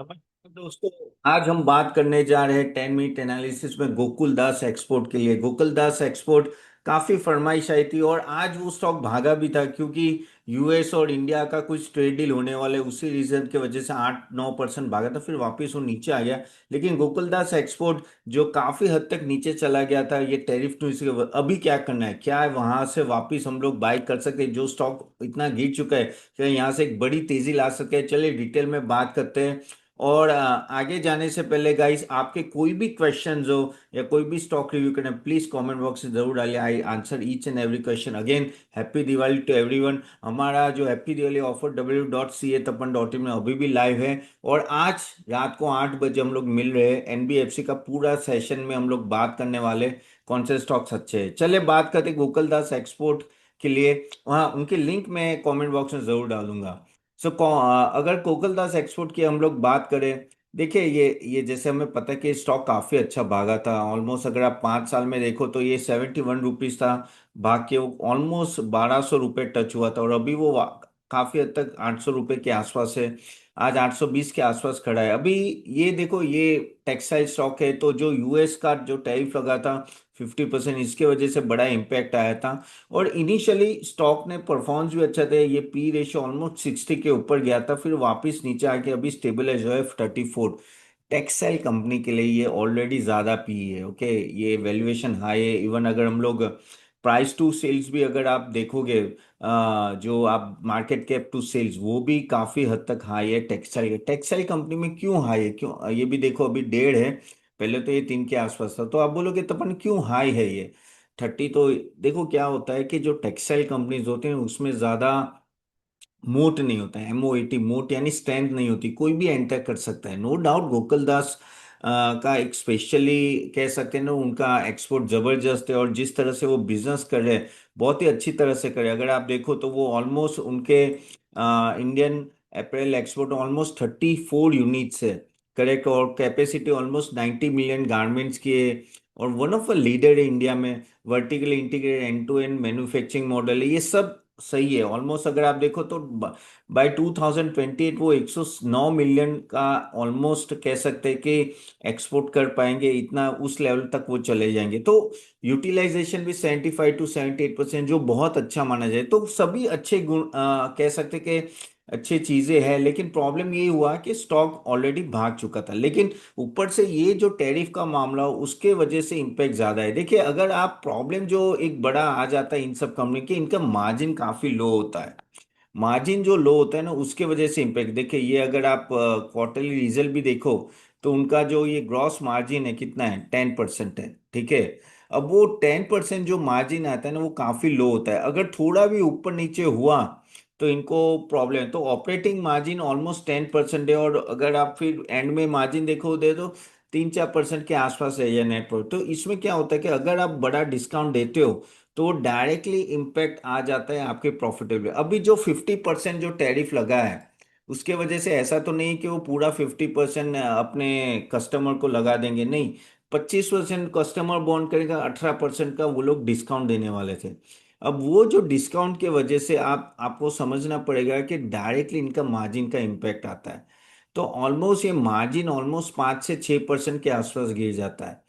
नमस्कार दोस्तों। आज हम बात करने जा रहे हैं 10 मिनट एनालिसिस में गोकुल दास एक्सपोर्ट के लिए। गोकुल दास एक्सपोर्ट काफी फरमाइश आई थी और आज वो स्टॉक भागा भी था क्योंकि यूएस और इंडिया का कुछ ट्रेड डील होने वाले उसी रीजन की वजह से 8-9% भागा था, फिर वापस वो नीचे आ गया। लेकिन गोकुल दास एक्सपोर्ट जो काफी हद तक नीचे चला गया था ये टैरिफ न्यूज के अभी क्या करना है, क्या है वहां से वापस हम लोग बाय कर सकते हैं जो स्टॉक इतना गिर चुका है, क्या यहाँ से एक बड़ी तेजी ला सके। चलिए डिटेल में बात करते हैं। और आगे जाने से पहले गाइस आपके कोई भी क्वेश्चंस हो या कोई भी स्टॉक रिव्यू करना प्लीज कमेंट बॉक्स में जरूर डालिए। I answer each and every question. Again happy Diwali to everyone. हमारा जो हैप्पी दिवाली ऑफर www.ca-tapan.in में अभी भी लाइव है और आज रात को 8 बजे हम लोग मिल रहे हैं। एनबीएफसी का पूरा सेशन में हम लोग बात करने वाले कौन से स्टॉक्स अच्छे हैं। चलिए बात करते हैं गोकुल दास एक्सपोर्ट के लिए। वहाँ उनके लिंक मैं कमेंट बॉक्स में जरूर डालूंगा। सो अगर कोकलदास एक्सपोर्ट की हम लोग बात करें, देखिए ये जैसे हमें पता है कि स्टॉक काफी अच्छा भागा था। ऑलमोस्ट अगर आप 5 साल में देखो तो ये 71 रुपीज था, भाग के वो ऑलमोस्ट 1200 रुपये टच हुआ था और अभी वो काफी हद तक 800 रुपये के आसपास है। आज 820 के आसपास खड़ा है अभी। ये देखो ये टेक्सटाइल स्टॉक है, तो जो यूएस का जो टैरिफ लगा था 50%, इसके वजह से बड़ा इम्पैक्ट आया था। और इनिशियली स्टॉक ने परफॉर्मेंस भी अच्छा था, ये पी रेशियो ऑलमोस्ट 60 के ऊपर गया था, फिर वापस नीचे आके अभी स्टेबलाइज हुआ है 34। टेक्सटाइल कंपनी के लिए ये ऑलरेडी ज्यादा पी है। ओके, ये वैल्यूएशन हाई है। इवन अगर हम लोग प्राइस टू सेल्स भी अगर आप देखोगे, जो आप मार्केट कैप टू सेल्स वो भी काफी हद तक हाई है। टेक्सटाइल कंपनी में क्यों हाई है, क्यों ये भी देखो अभी 1.5 है। पहले तो ये 3 के आसपास था, तो आप बोलोगे तपन क्यों हाई है ये 30। तो देखो क्या होता है कि जो टेक्सटाइल कंपनीज होते हैं उसमें ज्यादा मोट नहीं होता है। MOAT मोट यानी स्ट्रेंथ नहीं होती, कोई भी एंटर कर सकता है। नो डाउट गोकुल दास का एक स्पेशली कह सकते हैं ना, उनका एक्सपोर्ट जबरदस्त है और जिस तरह से वो बिजनेस कर रहे हैं बहुत ही अच्छी तरह से कर रहे हैं। अगर आप देखो तो वो ऑलमोस्ट उनके Indian apparel export almost 34 units है, करेक्ट। और कैपेसिटी ऑलमोस्ट 90 मिलियन गारमेंट्स की है और वन ऑफ द लीडर है इंडिया में। Vertically integrated end to end manufacturing model है, ये सब सही है। ऑलमोस्ट अगर आप देखो तो बाय 2028 वो 109 मिलियन का ऑलमोस्ट कह सकते हैं कि एक्सपोर्ट कर पाएंगे, इतना उस लेवल तक वो चले जाएंगे। तो यूटिलाइजेशन भी 75 to 78%, जो बहुत अच्छा माना जाए। तो सभी अच्छे गुण कह सकते हैं कि अच्छी चीजें हैं। लेकिन प्रॉब्लम ये हुआ कि स्टॉक ऑलरेडी भाग चुका था, लेकिन ऊपर से ये जो टैरिफ का मामला हो उसके वजह से इम्पैक्ट ज्यादा है। देखिए अगर आप प्रॉब्लम जो एक बड़ा आ जाता है इन सब कंपनी के, इनका मार्जिन काफी लो होता है। मार्जिन जो लो होता है ना उसके वजह से इम्पैक्ट। देखिए ये अगर आप क्वार्टरली रिजल्ट भी देखो तो उनका जो ये ग्रॉस मार्जिन है कितना है, 10% है, ठीक है। अब वो 10% जो मार्जिन आता है ना वो काफी लो होता है। अगर थोड़ा भी ऊपर नीचे हुआ तो इनको प्रॉब्लम है। तो ऑपरेटिंग मार्जिन ऑलमोस्ट 10% है और अगर आप फिर एंड में मार्जिन देखो दे दो 3-4% के आसपास है ये नेट प्रॉफिट। तो इसमें क्या होता है कि अगर आप बड़ा डिस्काउंट देते हो तो डायरेक्टली इम्पैक्ट आ जाता है आपके प्रॉफिटेबल। अभी जो 50% जो टैरिफ लगा है उसके वजह से ऐसा तो नहीं कि वो पूरा 50% अपने कस्टमर को लगा देंगे, नहीं। 25% कस्टमर बॉन्ड करेगा, 18% का वो लोग डिस्काउंट देने वाले थे। अब वो जो डिस्काउंट के वजह से आपको समझना पड़ेगा कि डायरेक्टली इनका मार्जिन का इम्पैक्ट आता है। तो ऑलमोस्ट ये मार्जिन ऑलमोस्ट 5 से 6% के आसपास गिर जाता है।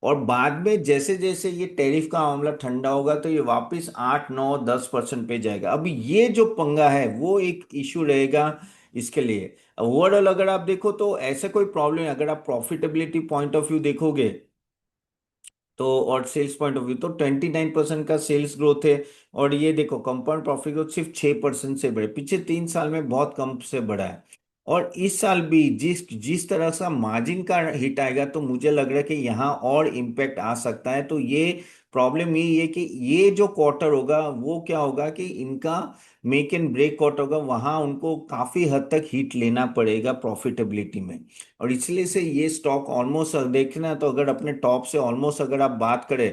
और बाद में जैसे जैसे ये टैरिफ का मामला ठंडा होगा तो ये वापस 8-9-10% पे जाएगा। अभी ये जो पंगा है वो एक इशू रहेगा इसके लिए। ओवरऑल अगर आप देखो तो ऐसा कोई प्रॉब्लम है, अगर आप प्रॉफिटेबिलिटी पॉइंट ऑफ व्यू देखोगे तो और सेल्स पॉइंट ऑफ व्यू तो 29% का सेल्स ग्रोथ है। और ये देखो कंपाउंड प्रॉफिट ग्रोथ सिर्फ 6% से बढ़े, पिछले 3 साल में बहुत कम से बढ़ा है। और इस साल भी जिस जिस तरह का मार्जिन का हिट आएगा तो मुझे लग रहा है कि यहाँ और इम्पैक्ट आ सकता है। तो ये प्रॉब्लम यही है कि ये जो क्वार्टर होगा वो क्या होगा कि इनका मेक एंड ब्रेक क्वार्टर होगा, वहां उनको काफी हद तक हिट लेना पड़ेगा प्रॉफिटेबिलिटी में। और इसलिए से ये स्टॉक ऑलमोस्ट देखना तो अगर अपने टॉप से ऑलमोस्ट अगर आप बात करें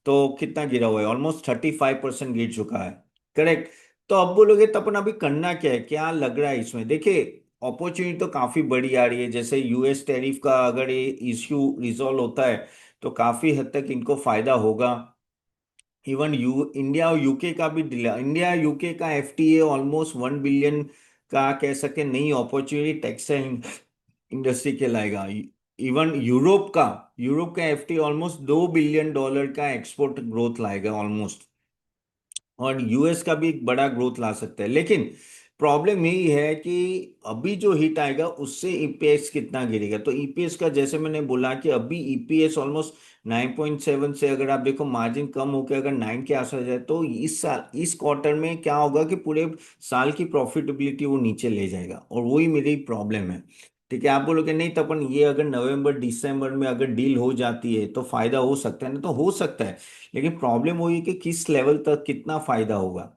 तो कितना गिरा हुआ है, ऑलमोस्ट 35% गिर चुका है, करेक्ट। तो अब बोलोगे तो अपन अभी करना क्या है, क्या लग रहा है इसमें। देखिए अपॉर्चुनिटी तो काफी बड़ी आ रही है, जैसे यूएस टैरिफ का अगर ये इश्यू रिजॉल्व होता है तो काफी हद तक इनको फायदा होगा। इवन इंडिया और यूके का भी डिले, इंडिया यूके का FTA ऑलमोस्ट 1 बिलियन का कह सके नई अपॉर्चुनिटी टेक्सटाइल इंडस्ट्री के लाएगा। इवन यूरोप का एफटी ऑलमोस्ट $2 बिलियन का एक्सपोर्ट ग्रोथ लाएगा ऑलमोस्ट। और यूएस का भी एक बड़ा ग्रोथ ला सकता है, लेकिन प्रॉब्लम यही है कि अभी जो हिट आएगा उससे ईपीएस कितना गिरेगा। तो ईपीएस का जैसे मैंने बोला कि अभी ईपीएस ऑलमोस्ट 9.7 से, अगर आप देखो मार्जिन कम होकर अगर 9 के आसपास जाए, तो इस साल इस क्वार्टर में क्या होगा कि पूरे साल की प्रॉफिटेबिलिटी वो नीचे ले जाएगा, और वही मेरी प्रॉब्लम है। ठीक है, आप बोलोगे नहीं तो अपन ये अगर नवंबर दिसंबर में अगर डील हो जाती है तो फायदा हो सकता है ना, तो हो सकता है। लेकिन प्रॉब्लम वही है कि किस लेवल तक कितना फायदा होगा।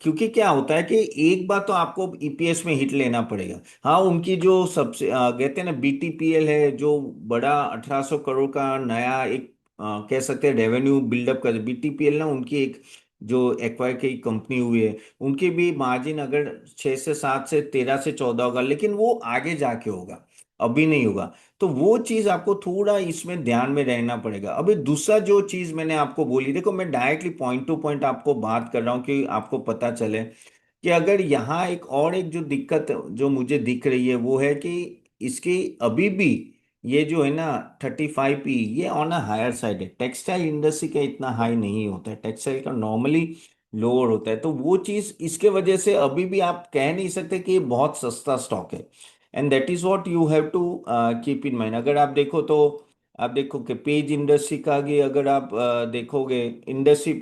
क्योंकि क्या होता है कि एक बार तो आपको ईपीएस में हिट लेना पड़ेगा। हाँ, उनकी जो सबसे कहते हैं ना बीटीपीएल है, जो बड़ा 1800 करोड़ का नया एक कह सकते हैं रेवेन्यू बिल्डअप कर बीटीपीएल ना, उनकी एक जो एक्वायर की कंपनी हुई है, उनकी भी मार्जिन अगर 6 से 7 से 13 से 14 होगा, लेकिन वो आगे जाके होगा, अभी नहीं होगा। तो वो चीज आपको थोड़ा इसमें ध्यान में रहना पड़ेगा। अभी दूसरा जो चीज मैंने आपको बोली, देखो मैं डायरेक्टली पॉइंट टू पॉइंट आपको बात कर रहा हूँ कि आपको पता चले कि अगर यहाँ एक जो दिक्कत जो मुझे दिख रही है वो है कि इसकी अभी भी ये जो है ना 35 पी, ये ऑन अ हायर साइड है। टेक्सटाइल इंडस्ट्री का इतना हाई नहीं होता है, टेक्सटाइल का नॉर्मली लोअर होता है। तो वो चीज इसके वजह से अभी भी आप कह नहीं सकते कि ये बहुत सस्ता स्टॉक है। And that is what you have to keep in mind. अगर आप देखो तो आप देखो कि पेज इंडस्ट्री का भी अगर आप देखोगे, इंडस्ट्री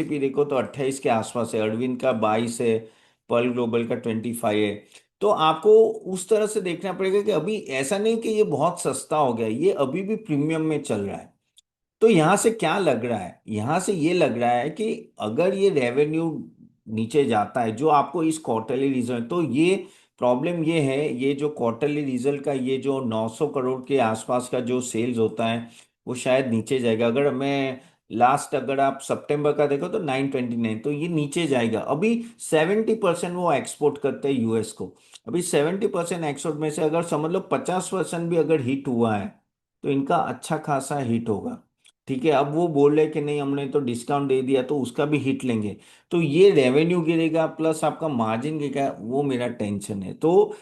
पी देखो तो 28 के आसपास है, अरविंद का 22 है, पर्ल ग्लोबल का 25 है। तो आपको उस तरह से देखना पड़ेगा कि अभी ऐसा नहीं कि ये बहुत सस्ता हो गया, ये अभी भी प्रीमियम में चल रहा है। तो यहां से क्या लग रहा है, यहां से ये लग रहा है कि अगर ये रेवेन्यू नीचे जाता है जो आपको इस क्वार्टरली रिजल्ट, तो ये प्रॉब्लम ये है, ये जो क्वार्टरली रिजल्ट का ये जो 900 करोड़ के आसपास का जो सेल्स होता है वो शायद नीचे जाएगा। अगर मैं लास्ट अगर आप सितंबर का देखो तो 929, तो ये नीचे जाएगा। अभी 70% वो एक्सपोर्ट करते हैं यूएस को। अभी 70% एक्सपोर्ट में से अगर समझ लो 50% भी अगर हिट हुआ है तो इनका अच्छा खासा हिट होगा। ठीक है, अब वो बोल रहे कि नहीं हमने तो डिस्काउंट दे दिया, तो उसका भी हिट लेंगे। तो ये रेवेन्यू गिरेगा प्लस आपका मार्जिन गिरेगा, वो मेरा टेंशन है। तो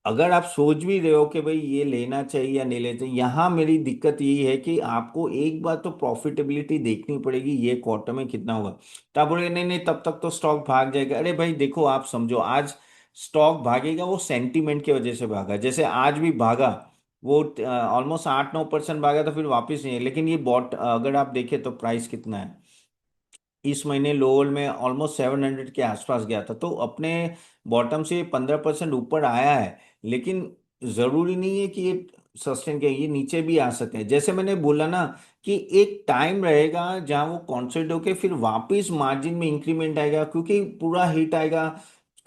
अगर आप सोच भी रहे हो कि भाई ये लेना चाहिए या नहीं लेना चाहिए, यहाँ मेरी दिक्कत यही है कि आपको एक बार तो प्रॉफिटेबिलिटी देखनी पड़ेगी ये क्वार्टर में कितना होगा। तो आप बोलेंगे नहीं नहीं तब तक तो स्टॉक भाग जाएगा। अरे भाई देखो, आप समझो आज स्टॉक भागेगा वो सेंटीमेंट की वजह से भागा, जैसे आज भी भागा वो ऑलमोस्ट 8-9% भागा, तो फिर वापस नहीं है। लेकिन ये बॉट अगर आप देखें तो प्राइस कितना है, इस महीने लोअर में ऑलमोस्ट 700 के आसपास गया था, तो अपने बॉटम से 15% ऊपर आया है। लेकिन जरूरी नहीं है कि ये सस्टेन के ये नीचे भी आ सके। जैसे मैंने बोला ना कि एक टाइम रहेगा जहां वो कॉन्सोलिडेट होके फिर वापस मार्जिन में इंक्रीमेंट आएगा, क्योंकि पूरा हिट आएगा,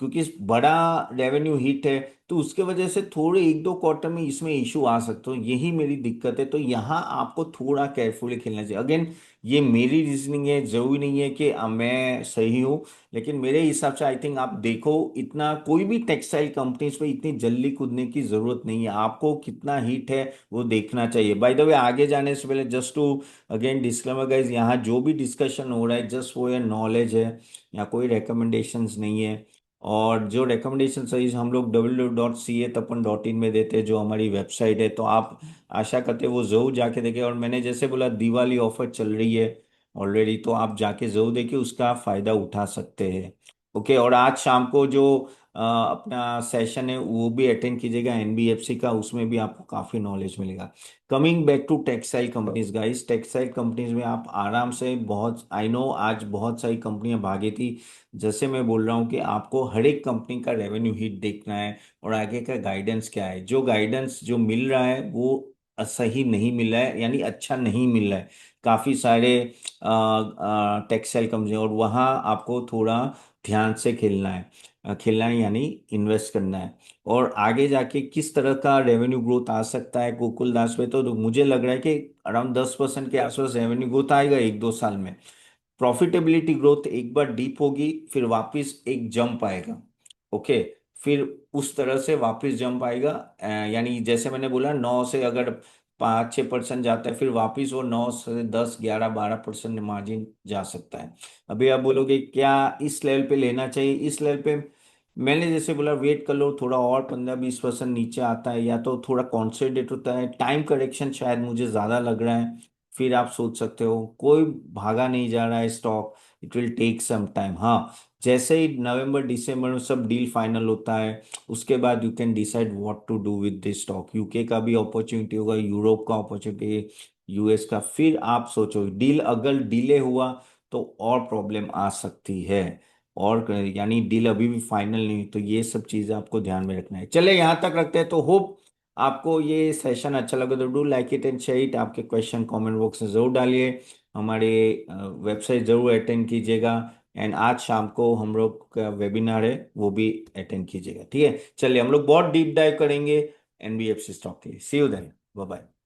क्योंकि बड़ा रेवेन्यू हिट है। तो उसके वजह से थोड़े 1-2 क्वार्टर में इसमें इशू आ सकते हो, यही मेरी दिक्कत है। तो यहाँ आपको थोड़ा केयरफुली खेलना चाहिए। अगेन ये मेरी रीजनिंग है, जरूरी नहीं है कि मैं सही हूँ, लेकिन मेरे हिसाब से आई थिंक आप देखो, इतना कोई भी टेक्सटाइल कंपनीज पे इतनी जल्दी कूदने की जरूरत नहीं है। आपको कितना हीट है वो देखना चाहिए। बाय द वे, आगे जाने से पहले just to again disclaimer guys, यहाँ जो भी डिस्कशन हो रहा है जस्ट वो ये नॉलेज है, या कोई रिकमेंडेशंस नहीं है। और जो रिकमेंडेशन सही हम लोग www.catapan.in में देते हैं, जो हमारी वेबसाइट है। तो आप आशा करते हैं वो जरूर जाके देखें। और मैंने जैसे बोला दिवाली ऑफर चल रही है ऑलरेडी, तो आप जाके जरूर देखिए, उसका फायदा उठा सकते हैं। ओके, और आज शाम को जो अपना सेशन है वो भी अटेंड कीजिएगा एनबीएफसी का, उसमें भी आपको काफी नॉलेज मिलेगा। Coming back to textile companies guys, textile companies में आप आराम से, बहुत आई नो आज बहुत सारी कंपनियां भागी थी। जैसे मैं बोल रहा हूँ कि आपको हर एक कंपनी का रेवेन्यू हिट देखना है, और आगे का गाइडेंस क्या है। जो गाइडेंस जो मिल रहा है वो सही नहीं मिल रहा है, यानी अच्छा नहीं मिल रहा है काफी सारे टेक्सटाइल कंपनी, और वहाँ आपको थोड़ा ध्यान से खेलना है यानी इन्वेस्ट करना है। और आगे जाके किस तरह का रेवेन्यू ग्रोथ आ सकता है गोकुलदास में, तो मुझे लग रहा है कि अराउंड 10% के आसपास रेवेन्यू ग्रोथ आएगा 1-2 साल में। प्रॉफिटेबिलिटी ग्रोथ एक बार डीप होगी, फिर वापस एक जंप आएगा। ओके, फिर उस तरह से वापस जंप आएगा। यानी जैसे मैंने बोला 9 से अगर 5-6% जाता है, फिर वापस वो 9 से 10, 11, 12% मार्जिन जा सकता है। अभी आप बोलोगे क्या इस लेवल पे लेना चाहिए, इस लेवल पे मैंने जैसे बोला वेट कर लो, थोड़ा और 15-20% नीचे आता है या तो थोड़ा कॉन्सोलिडेट होता है, टाइम करेक्शन शायद मुझे ज़्यादा लग रहा है, फिर आप सोच सकते हो। कोई भागा नहीं जा रहा है stock, it will take some time. हाँ, जैसे ही नवंबर दिसंबर में सब डील फाइनल होता है, उसके बाद you can decide what to do with this stock. UK का भी अपॉर्चुनिटी होगा, यूरोप का अपॉर्चुनिटी, यूएस का, फिर आप सोचो डील अगर डिले हुआ तो और प्रॉब्लम आ सकती है। और यानी डील अभी भी फाइनल नहीं हुई, तो ये सब चीजें आपको ध्यान में रखना है। चले यहाँ तक रखते हैं, तो होप आपको ये सेशन अच्छा लगा, तो do like it and share it. आपके क्वेश्चन कमेंट बॉक्स में जरूर डालिए, हमारे वेबसाइट जरूर अटेंड कीजिएगा। एंड आज शाम को हम लोग का वेबिनार है, वो भी अटेंड कीजिएगा। ठीक है, चलिए हम लोग बहुत डीप डाइव करेंगे एनबीएफसी स्टॉक के लिए। सी यू देन, बाय बाय।